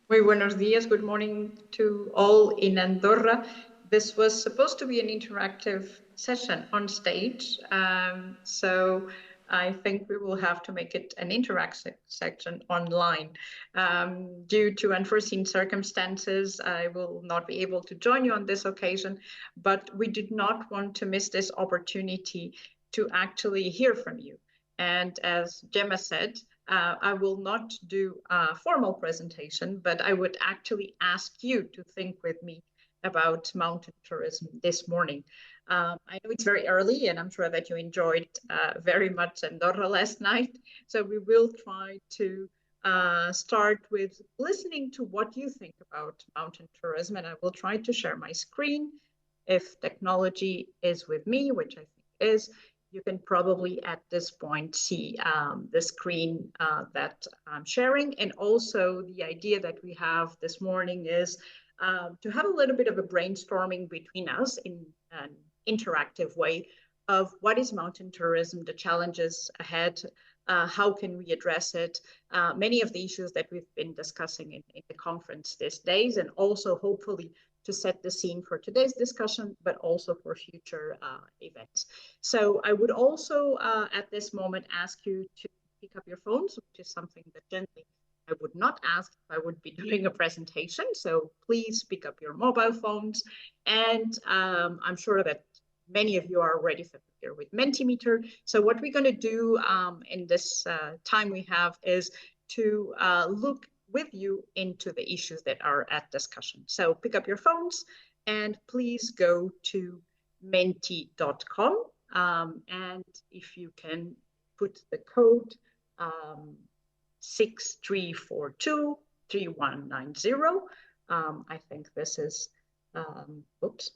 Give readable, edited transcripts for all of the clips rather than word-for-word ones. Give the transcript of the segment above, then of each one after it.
Muy buenos días. Good morning to all in Andorra. This was supposed to be an interactive session on stage. So I think we will have to make it an interactive section online. Due to unforeseen circumstances, I will not be able to join you on this occasion, but we did not want to miss this opportunity to actually hear from you. And as Gemma said, I will not do a formal presentation, but I would actually ask you to think with me about mountain tourism this morning. I know it's very early, and I'm sure that you enjoyed very much Andorra last night. So we will try to start with listening to what you think about mountain tourism, and I will try to share my screen if technology is with me, which I think is. You can probably at this point see the screen that I'm sharing. And also the idea that we have this morning is to have a little bit of a brainstorming between us in an interactive way of what is mountain tourism, the challenges ahead, how can we address it, many of the issues that we've been discussing in the conference these days, and also hopefully to set the scene for today's discussion, but also for future events. So I would also, at this moment, ask you to pick up your phones, which is something that generally I would not ask if I would be doing a presentation. So please pick up your mobile phones. And I'm sure that many of you are already familiar with Mentimeter. So what we're going to do in this time we have is to look with you into the issues that are at discussion. So pick up your phones and please go to menti.com. And if you can put the code 6342 3190. I think this is, oops,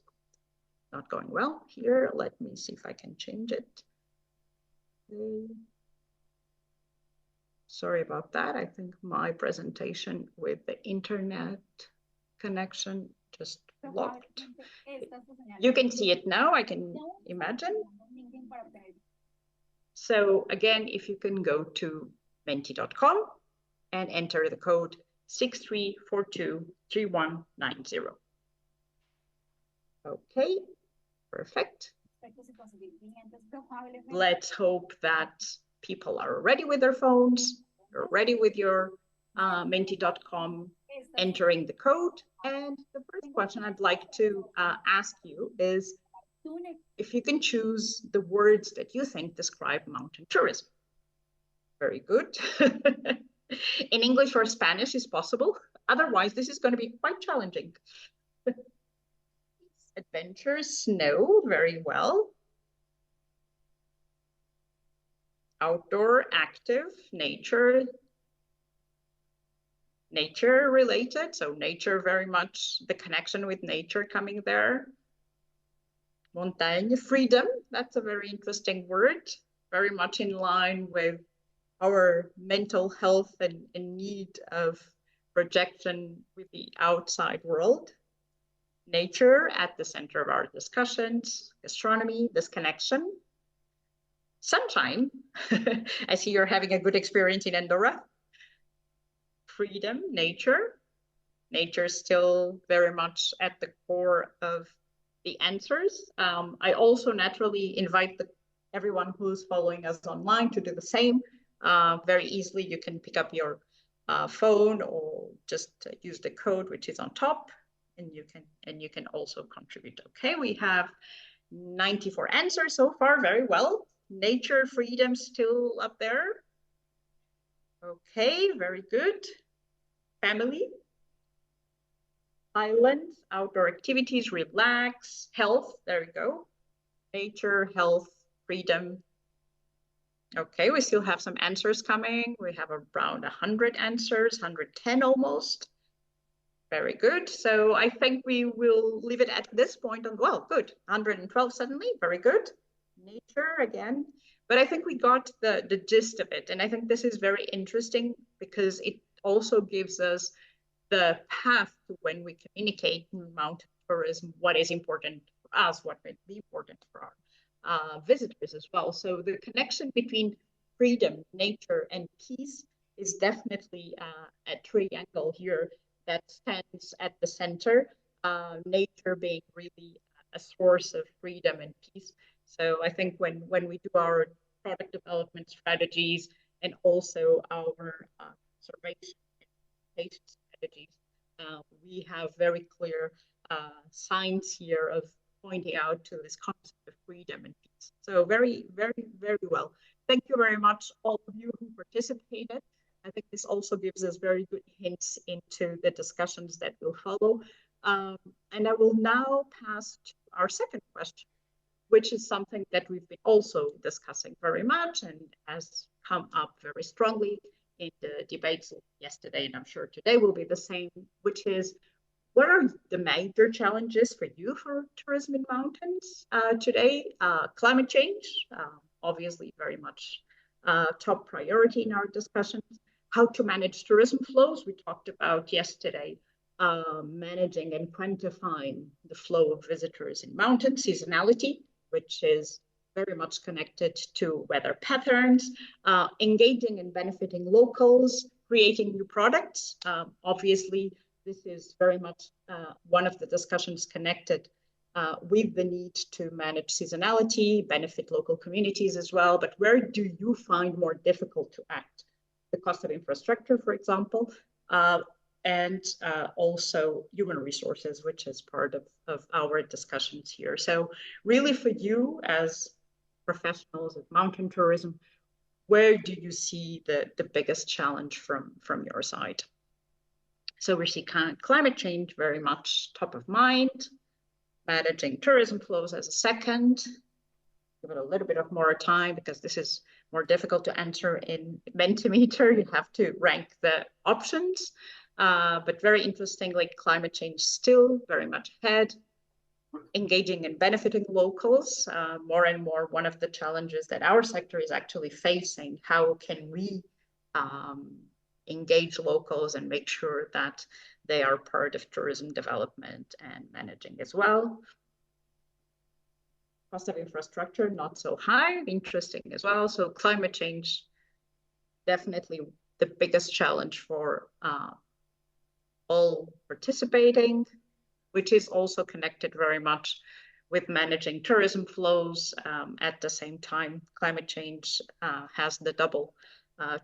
not going well here. Let me see if I can change it. Okay. Sorry about that. I think my presentation with the internet connection just blocked. You can see it now, I can imagine. So again, if you can go to menti.com and enter the code 6342 3190. Okay, perfect. Let's hope that people are ready with their phones, you're ready with your menti.com, entering the code. And the first question I'd like to ask you is if you can choose the words that you think describe mountain tourism. Very good. In English or Spanish is possible. Otherwise, this is going to be quite challenging. Adventure, snow, very well. Outdoor, active, nature related. So nature, very much the connection with nature coming there. Montagne, freedom. That's a very interesting word. Very much in line with our mental health and need of projection with the outside world. Nature at the center of our discussions. Gastronomy, this connection. Sunshine. I see you're having a good experience in Andorra. Freedom, nature. Nature is still very much at the core of the answers. I also naturally invite everyone who's following us online to do the same. Very easily, you can pick up your phone or just use the code which is on top, and you can also contribute. Okay, we have 94 answers so far. Very well. Nature, freedom still up there. Okay, very good. Family, islands, outdoor activities, relax, health, there we go. Nature, health, freedom. Okay, we still have some answers coming. We have around 100 answers, 110 almost. Very good. So I think we will leave it at this point on, well, good. 112 suddenly, very good. Nature again. But I think we got the gist of it. And I think this is very interesting because it also gives us the path to when we communicate mountain tourism, what is important for us, what might be important for our visitors as well. So the connection between freedom, nature, and peace is definitely a triangle here that stands at the center, nature being really a source of freedom and peace. So I think when we do our product development strategies and also our conservation strategies, we have very clear signs here of pointing out to this concept of freedom and peace. So very, very, very well. Thank you very much, all of you who participated. I think this also gives us very good hints into the discussions that will follow. And I will now pass to our second question, which is something that we've been also discussing very much and has come up very strongly in the debates yesterday, and I'm sure today will be the same, which is, what are the major challenges for you for tourism in mountains today? Climate change, obviously very much top priority in our discussions. How to manage tourism flows, we talked about yesterday, managing and quantifying the flow of visitors in mountains, seasonality, which is very much connected to weather patterns, engaging and benefiting locals, creating new products. Obviously, this is very much one of the discussions connected with the need to manage seasonality, benefit local communities as well. But where do you find more difficult to act? The cost of infrastructure, for example, and also human resources, which is part of our discussions here. So really for you as professionals of mountain tourism, where do you see the biggest challenge from your side? So we see climate change very much top of mind, managing tourism flows as a second. Give it a little bit of more time because this is more difficult to answer in Mentimeter. You have to rank the options, but very interestingly, climate change still very much ahead. Engaging and benefiting locals, more and more one of the challenges that our sector is actually facing. How can we engage locals and make sure that they are part of tourism development and managing as well? Cost of infrastructure, not so high, interesting as well. So climate change, definitely the biggest challenge for all participating, which is also connected very much with managing tourism flows. At the same time, climate change has the double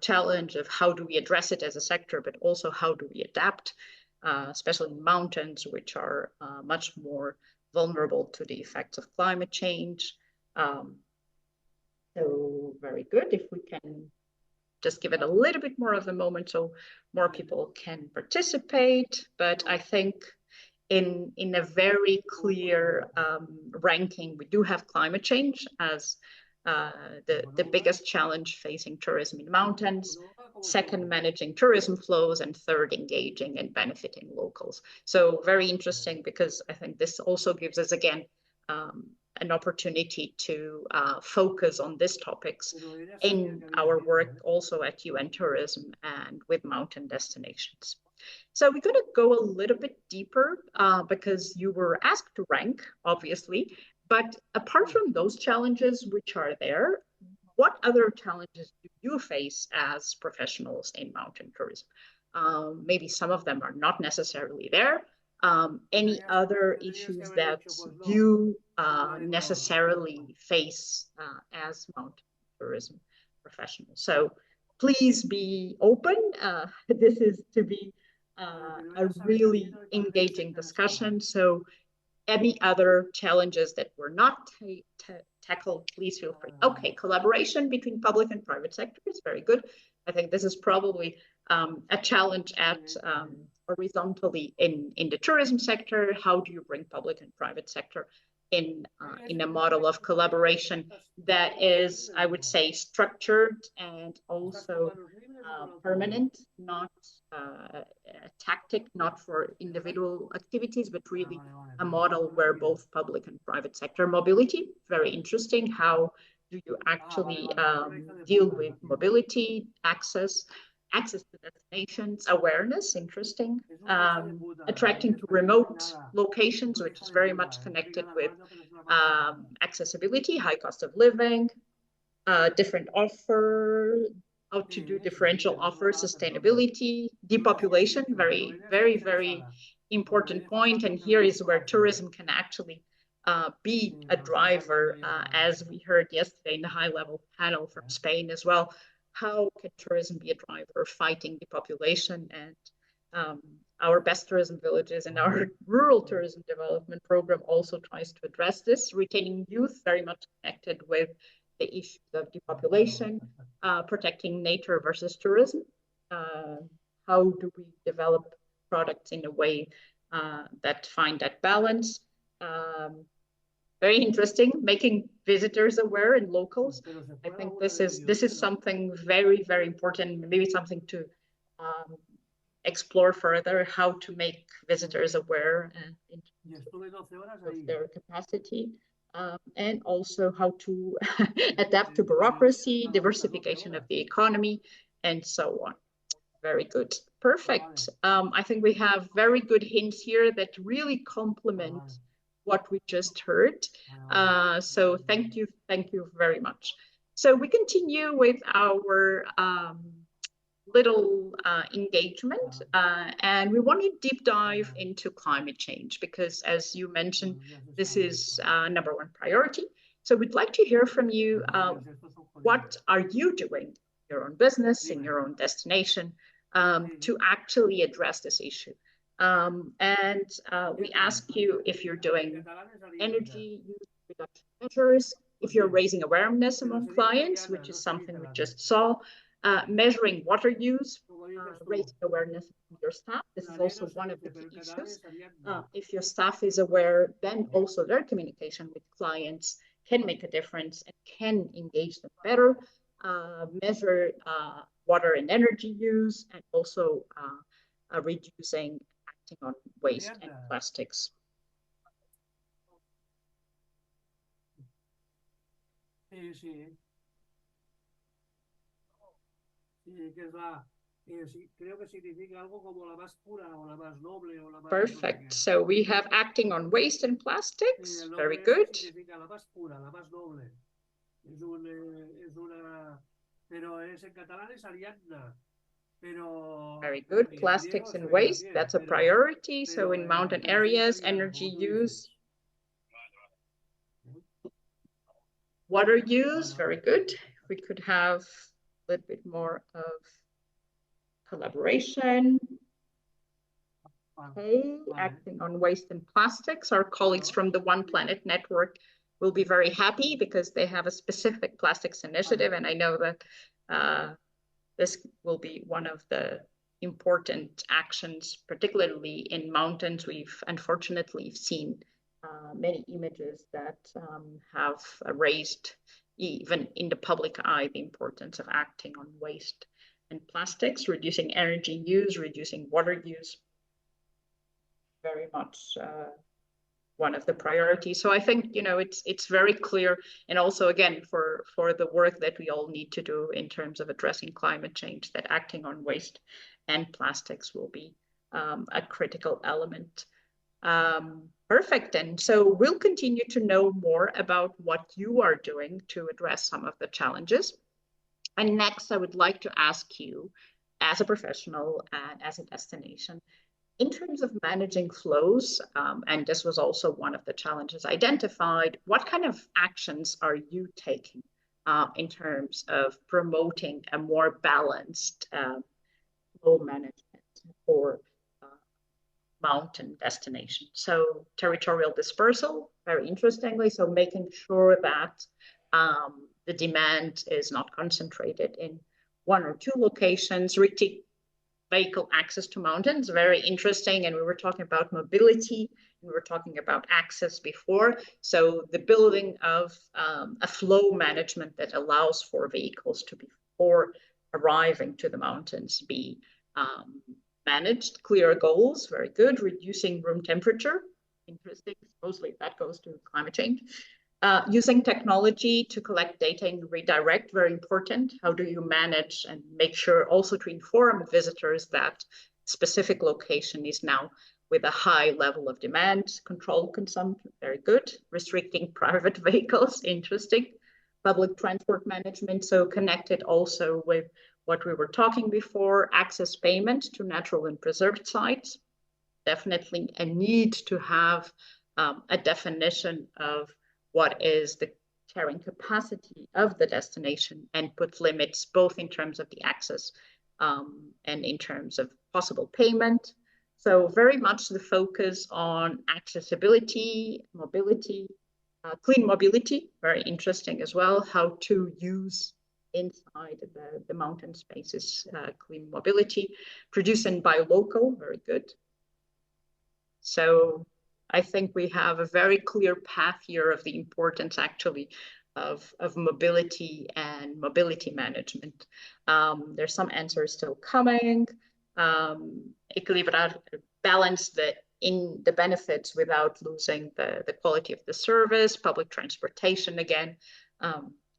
challenge of how do we address it as a sector, but also how do we adapt, especially in mountains, which are much more vulnerable to the effects of climate change. So very good. If we can just give it a little bit more of a moment so more people can participate. But I think in a very clear ranking, we do have climate change as the biggest challenge facing tourism in mountains, second, managing tourism flows, and third, engaging and benefiting locals. So very interesting, because I think this also gives us, again, an opportunity to focus on these topics in our work also at UN Tourism and with mountain destinations. So we're going to go a little bit deeper because you were asked to rank, obviously. But apart from those challenges which are there, what other challenges do you face as professionals in mountain tourism? Maybe some of them are not necessarily there. Any other issues that you necessarily face as mountain tourism professionals? So please be open. This is to be a really engaging discussion. So any other challenges that were not tackled, please feel free. Okay, collaboration between public and private sectors, very good. I think this is probably a challenge at horizontally in the tourism sector. How do you bring public and private sector in a model of collaboration that is, I would say, structured and also permanent, not a tactic, not for individual activities, but really a model where both public and private sector mobility, very interesting. How do you actually deal with mobility, access to destinations, awareness, interesting, attracting to remote locations, which is very much connected with accessibility, high cost of living, different offer, how to do differential offers, sustainability, depopulation, very important point. And here is where tourism can actually be a driver, as we heard yesterday in the high-level panel from Spain as well. How can tourism be a driver fighting depopulation? And our best tourism villages and our rural tourism development program also tries to address this, retaining youth, very much connected with the issues of depopulation, protecting nature versus tourism. How do we develop products in a way that find that balance? Very interesting, making visitors aware and locals. I think this is something very important, maybe something to explore further, how to make visitors aware of their capacity, and also how to adapt to bureaucracy, diversification of the economy, and so on. Very good. Perfect. I think we have very good hints here that really complement what we just heard. So thank you very much. So we continue with our little engagement, and we want to deep dive into climate change because, as you mentioned, this is #1 priority. So we'd like to hear from you. What are you doing in your own business, in your own destination, to actually address this issue? And we ask you if you're doing energy use reduction measures, if you're raising awareness among clients, which is something we just saw, measuring water use, raising awareness of your staff. This is also one of the key issues. If your staff is aware, then also their communication with clients can make a difference and can engage them better. Measure water and energy use, and also reducing acting on waste and plastics. Perfect. So we have acting on waste and plastics. Very good. Very good. Plastics and waste, that's a priority. So in mountain areas, energy use. Water use, very good. We could have a little bit more of collaboration. Okay, acting on waste and plastics. Our colleagues from the One Planet Network will be very happy because they have a specific plastics initiative, and I know that this will be one of the important actions, particularly in mountains. We've unfortunately seen many images that have raised, even in the public eye, the importance of acting on waste and plastics, reducing energy use, reducing water use. Very much one of the priorities. So I think, you know, it's very clear, and also again for the work that we all need to do in terms of addressing climate change, that acting on waste and plastics will be a critical element. Perfect. And so we'll continue to know more about what you are doing to address some of the challenges. And next, I would like to ask you, as a professional and as a destination, in terms of managing flows, and this was also one of the challenges identified, what kind of actions are you taking in terms of promoting a more balanced flow management for mountain destination? So territorial dispersal, very interestingly, so making sure that the demand is not concentrated in 1 or 2 locations. Vehicle access to mountains, very interesting. And we were talking about mobility, and we were talking about access before. So the building of a flow management that allows for vehicles to, before arriving to the mountains, be managed. Clear goals, very good. Reducing room temperature, interesting. Mostly that goes to climate change. Using technology to collect data and redirect, very important. How do you manage and make sure also to inform visitors that specific location is now with a high level of demand? Control consumption, very good. Restricting private vehicles, interesting. Public transport management, so connected also with what we were talking before, access payment to natural and preserved sites. Definitely a need to have a definition of what is the carrying capacity of the destination and put limits both in terms of the access and in terms of possible payment. So very much the focus on accessibility, mobility, clean mobility, very interesting as well, how to use inside the mountain spaces, clean mobility, produced and buy local, very good. So I think we have a very clear path here of the importance actually of mobility and mobility management. There's some answers still coming. Equilibrar, balance in the benefits without losing the quality of the service, public transportation again.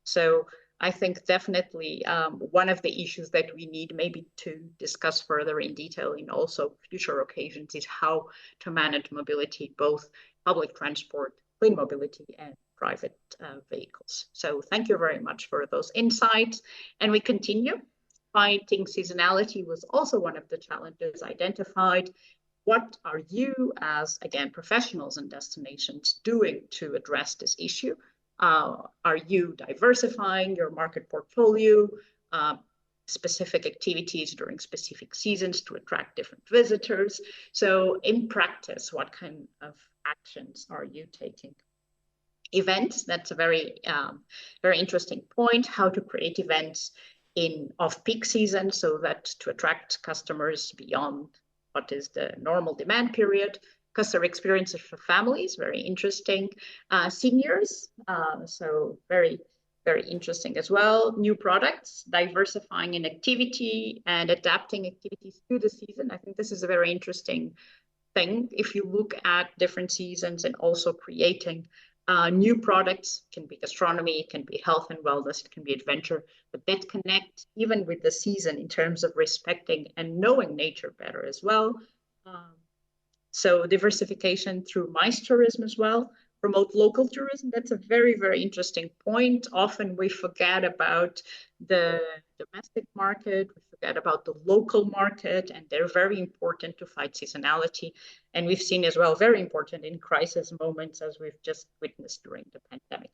So I think definitely one of the issues that we need maybe to discuss further in detail in also future occasions is how to manage mobility, both public transport, clean mobility, and private vehicles. So thank you very much for those insights. And we continue. Fighting seasonality was also one of the challenges identified. What are you as, again, professionals and destinations doing to address this issue? Are you diversifying your market portfolio, specific activities during specific seasons to attract different visitors? So in practice, what kind of actions are you taking? Events, that's a very, very interesting point, how to create events in off-peak season so that to attract customers beyond what is the normal demand period. Customer experiences for families, very interesting. Seniors, so very, very interesting as well. New products, diversifying in activity and adapting activities to the season. I think this is a very interesting thing. If you look at different seasons and also creating new products, can be gastronomy, it can be health and wellness, it can be adventure, but that connect even with the season in terms of respecting and knowing nature better as well. So diversification through MICE tourism as well, promote local tourism. That's a very, very interesting point. Often we forget about the domestic market, we forget about the local market, and they're very important to fight seasonality. And we've seen as well, very important in crisis moments as we've just witnessed during the pandemic.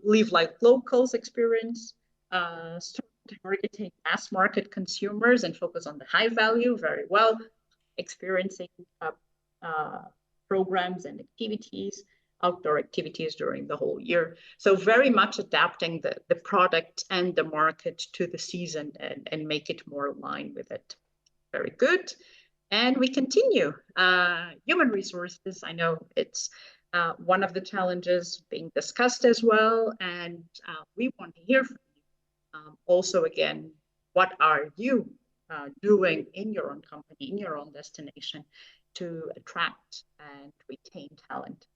Live like locals experience, start targeting mass market consumers and focus on the high value, very well. Experiencing programs and activities, outdoor activities during the whole year. So very much adapting the product and the market to the season and make it more aligned with it. Very good. And we continue. Human resources, I know it's one of the challenges being discussed as well. And we want to hear from you. Also, again, what are you doing in your own company, in your own destination to attract and retain talent?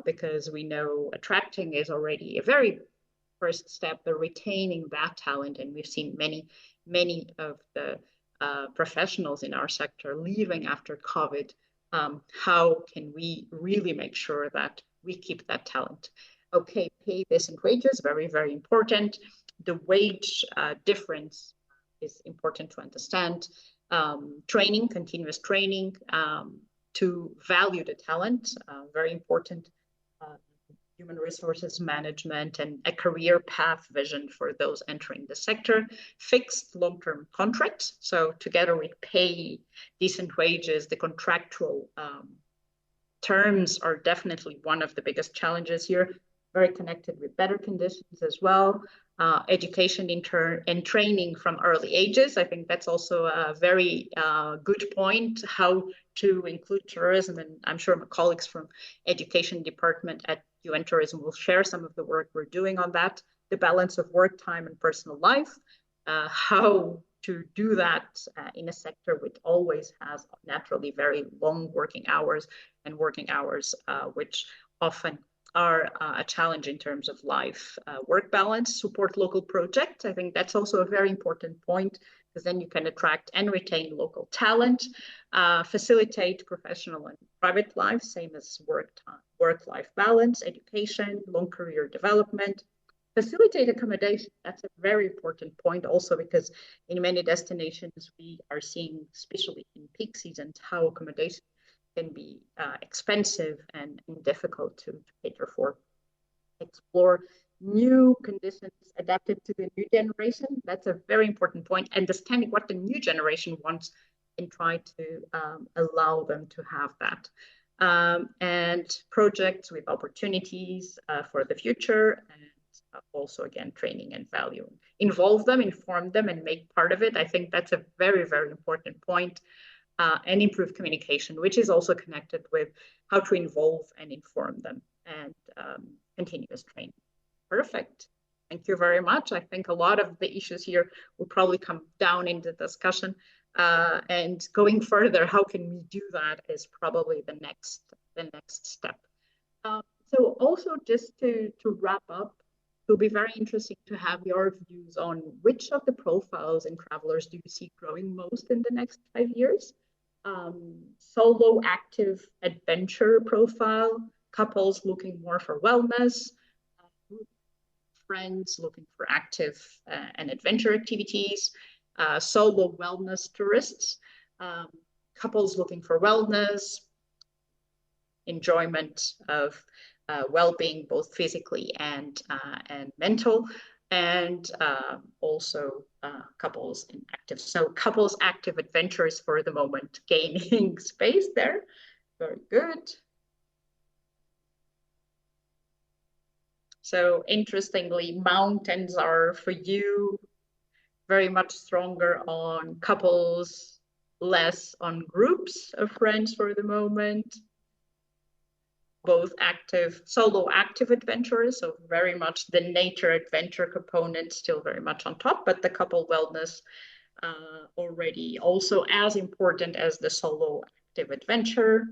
Because we know attracting is already a very first step, but retaining that talent, and we've seen many of the professionals in our sector leaving after COVID. How can we really make sure that we keep that talent? Okay, pay, decent wages, very, very important. The wage difference is important to understand. Training, continuous training to value the talent, very important. Human resources management and a career path vision for those entering the sector. Fixed long-term contracts, so together with pay, decent wages, the contractual terms are definitely one of the biggest challenges here. Very connected with better conditions as well. Education and training from early ages. I think that's also a very good point, how to include tourism. And I'm sure my colleagues from education department at UN Tourism will share some of the work we're doing on that. The balance of work time and personal life. How to do that in a sector which always has naturally very long working hours and working hours which often are a challenge in terms of life work balance. Support local projects. I think that's also a very important point, because then you can attract and retain local talent. Facilitate professional and private life, same as work-life balance, education, long career development. Facilitate accommodation, that's a very important point also, because in many destinations we are seeing, especially in peak seasons, how accommodation can be expensive and difficult to cater for. Explore new conditions adapted to the new generation. That's a very important point. Understanding what the new generation wants and try to allow them to have that. And projects with opportunities for the future, and also, again, training and value. Involve them, inform them, and make part of it. I think that's a very, very important point. And improve communication, which is also connected with how to involve and inform them, and continuous training. Perfect. Thank you very much. I think a lot of the issues here will probably come down in the discussion. And going further, how can we do that is probably the next step. So also, just to wrap up, it will be very interesting to have your views on which of the profiles in travelers do you see growing most in the next 5 years. Solo active adventure profile, couples looking more for wellness, friends looking for active and adventure activities, solo wellness tourists, couples looking for wellness, enjoyment of well-being, both physically and mental, and also couples in active. So couples active adventures for the moment gaining space there. Very good. So interestingly, mountains are for you very much stronger on couples, less on groups of friends for the moment. Both active, solo active adventurers, so very much the nature adventure component still very much on top, but the couple wellness already also as important as the solo active adventure.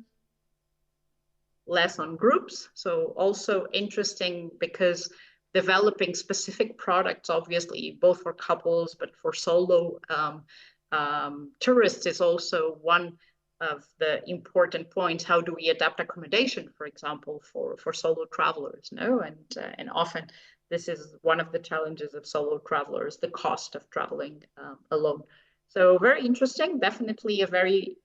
Less on groups, so also interesting because developing specific products, obviously, both for couples, but for solo tourists is also one of the important points. How do we adapt accommodation, for example, for solo travelers? No, and often this is one of the challenges of solo travelers, the cost of traveling alone. So very interesting, definitely a very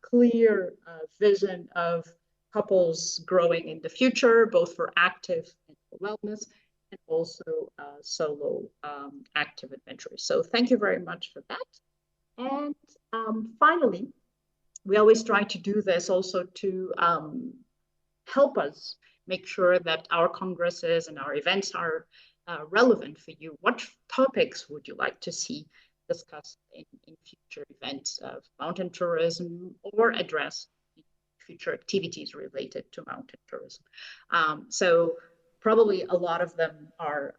clear vision of couples growing in the future, both for active and for wellness, and also solo active adventurers. So thank you very much for that. And finally, we always try to do this also to help us make sure that our congresses and our events are relevant for you. What topics would you like to see discussed in future events of mountain tourism, or address future activities related to mountain tourism? So probably a lot of them are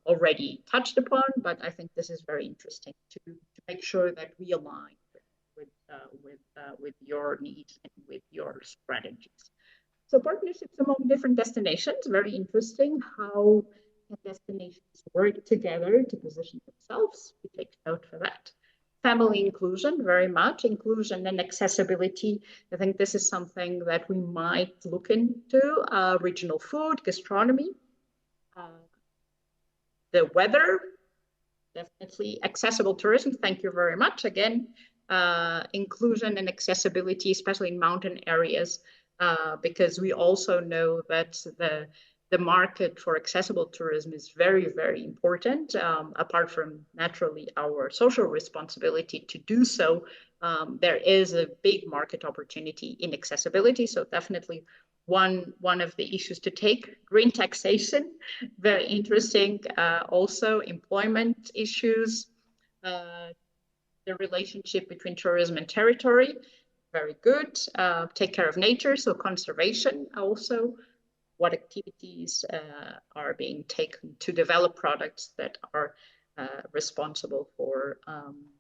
already touched upon, but I think this is very interesting to make sure that we align with your needs and with your strategies. So partnerships among different destinations, very interesting. How can destinations work together to position themselves? We take note for that. Family inclusion, very much. Inclusion and accessibility. I think this is something that we might look into. Regional food, gastronomy, the weather, definitely accessible tourism. Thank you very much. Again, inclusion and accessibility, especially in mountain areas, because we also know that the market for accessible tourism is very, very important. Apart from naturally our social responsibility to do so, there is a big market opportunity in accessibility. So definitely one of the issues to take. Green taxation, very interesting. Also employment issues, the relationship between tourism and territory, very good. Take care of nature, so conservation also. What activities are being taken to develop products that are responsible for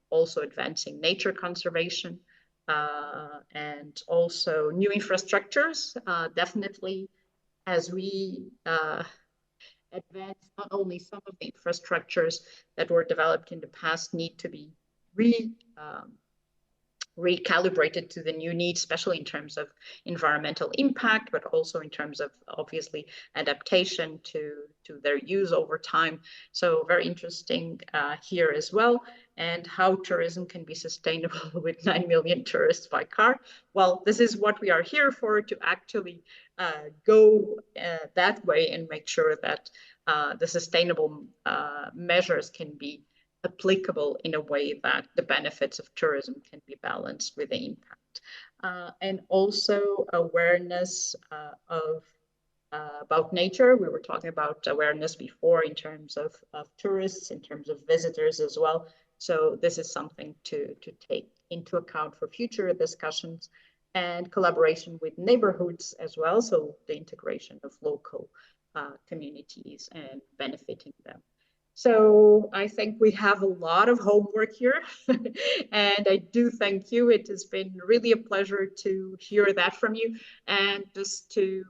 also advancing nature conservation, and also new infrastructures. Definitely, as we advance, not only some of the infrastructures that were developed in the past need to be recalibrated to the new needs, especially in terms of environmental impact, but also in terms of obviously adaptation to their use over time. So very interesting here as well, and how tourism can be sustainable with 9 million tourists by car. Well, this is what we are here for, to actually go that way and make sure that the sustainable measures can be applicable in a way that the benefits of tourism can be balanced with the impact. And also awareness about nature. We were talking about awareness before in terms of tourists, in terms of visitors as well. So this is something to take into account for future discussions, and collaboration with neighborhoods as well. So the integration of local communities and benefiting them. So I think we have a lot of homework here, and I do thank you. It has been really a pleasure to hear that from you, and just to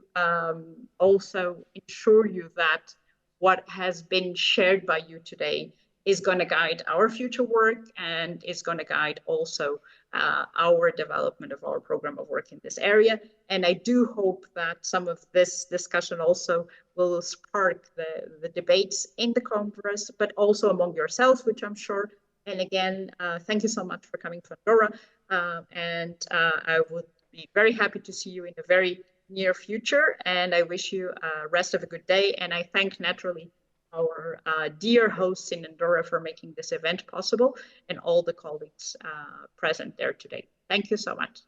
also ensure you that what has been shared by you today is going to guide our future work, and is going to guide also our development of our program of work in this area. And I do hope that some of this discussion also will spark the debates in the Congress, but also among yourselves, which I'm sure. And again, thank you so much for coming to Andorra. I would be very happy to see you in the very near future. And I wish you a rest of a good day. And I thank naturally our dear hosts in Andorra for making this event possible, and all the colleagues present there today. Thank you so much.